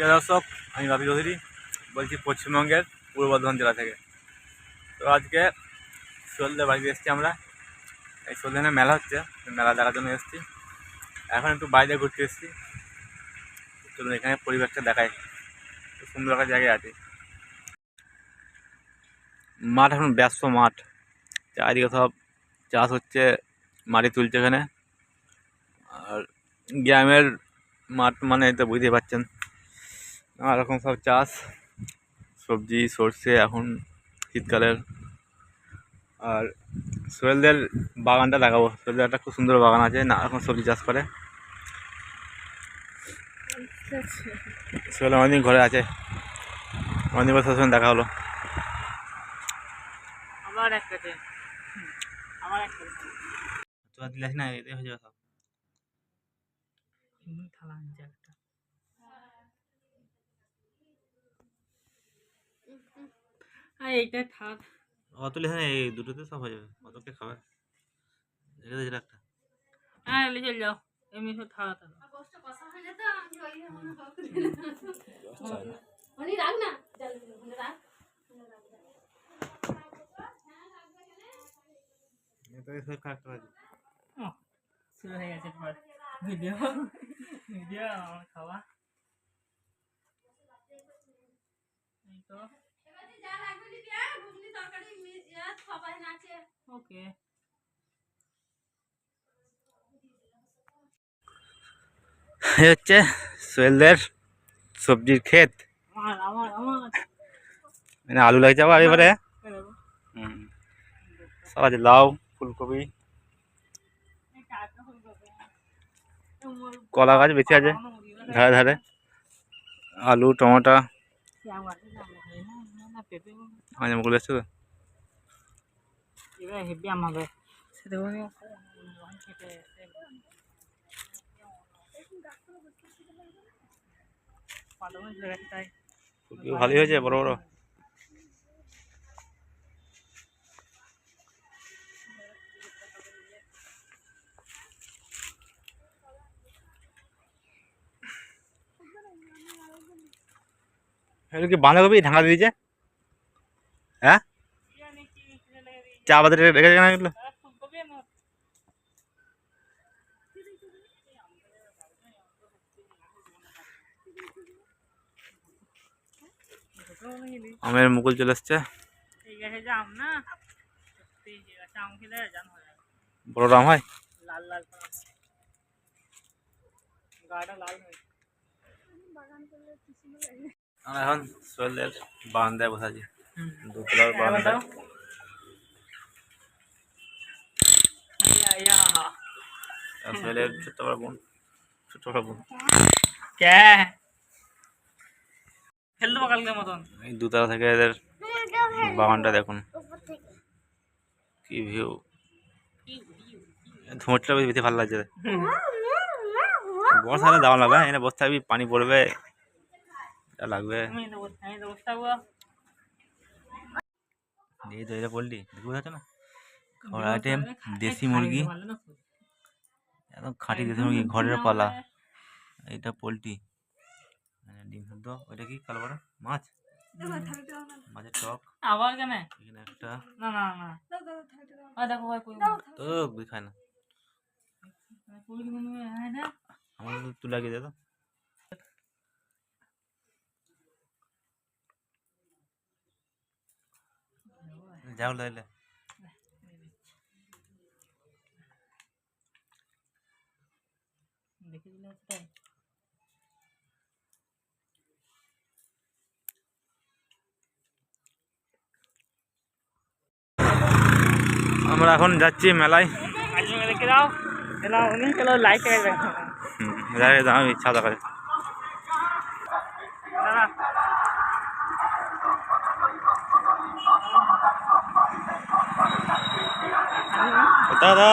প্রিয় দর্শক, আমি বাপি চৌধুরী বলছি পশ্চিমবঙ্গের পূর্ব বর্ধমান জেলা থেকে। তো আজকে সলদের বাড়িতে এসেছি আমরা। এই সলদের মেলা হচ্ছে, মেলা দেখার জন্য এসেছি। এখন একটু বাইরে ঘুরতে এসেছি। চলুন এখানে পরিবেশটা দেখায়, খুব সুন্দর একটা জায়গায় আছে। মাঠ এখন ব্যস্ত মাঠ, চারিদিকে সব চাষ হচ্ছে, মাটি তুলছে এখানে। আর গ্রামের মাঠ মানে তো বুঝতে পারছেন, নানা রকম সব চাষ, সবজি সর্ষে এখন শীতকালের। আর সোহেলদের বাগানটা দেখাবো। সোহেলদের একটা খুব সুন্দর বাগান আছে, নানা রকম সবজি চাষ করে। সোহেল অনেকদিন ঘরে আছে, অনেকদিন পর সঙ্গে দেখা হলো। দিলাস না, এতে হয়ে যাবে সব। এইটা থাক, অত লিখে না, এই দুটোতে সব হয়ে যাবে। অতকে খাবে রেখে দিয়েছিল একটা। হ্যাঁ চলে যাও, এমনি সব থাকা থাকা রাখ না, শুরু হয়ে গেছে ভিডিও ভিডিও আমার খাওয়া। ওকে, হচ্ছে সোহেলদের সবজির ক্ষেত। মানে আলু লাগিয়ে যাবো আর এবারে সব আছে, লাউ, ফুলকপি, কলা গাছ বেশি আছে ধারে ধারে, আলু, টমেটো, মুকুল এসছে তো। হেভি আমাদের ভালোই হয়েছে, বড় বড়। কি বাঁধাকপি ঢাকা দিয়েছে? হ্যাঁ, চা বাদে রেখে কেন এগুলো? আমের মুকুল চলে এসছে। বড় আম হয়, লাল লাল গাটা লাল হয়। আমরা এখন সোহেলের বারান্দায় বসে আছি, দুতলার বারান্দায়। সোহেলের ছোট্ট বড় বোন, ছোট্ট বড় বোন ফেল দেবো কালকের মতন। এই দুতলা থেকে এদের বাগানটা দেখুন, কি ভিউ। ধোঁয়াটা বেশি ভালো লাগছে। বর্ষা হলে দাম লাগবে, এখানে বসে থাকবি, পানি পড়বে, যা লাগবে। এই তো এটা পোল্ট্রি দেখতে পাচ্ছ না, খাওয়ার আইটেম দেশি মুরগি, একদম খাঁটি দেশি মুরগি, ঘরের পালা। এটা পোল্ট্রি, ডিম সেদ্ধ। ওইটা কি কালো বড় মাছ, মাছের টক। আবার কেন এখানে একটা, না না না দেখো ভাই তো খায় না, আমার তুলে লাগিয়ে দে তো। যাও লাইলে দেখে দিলে আমরা এখন যাচ্ছি মেলায়। রেখে দাও, চলো লাইক আমি ইচ্ছা দেখা দাদা।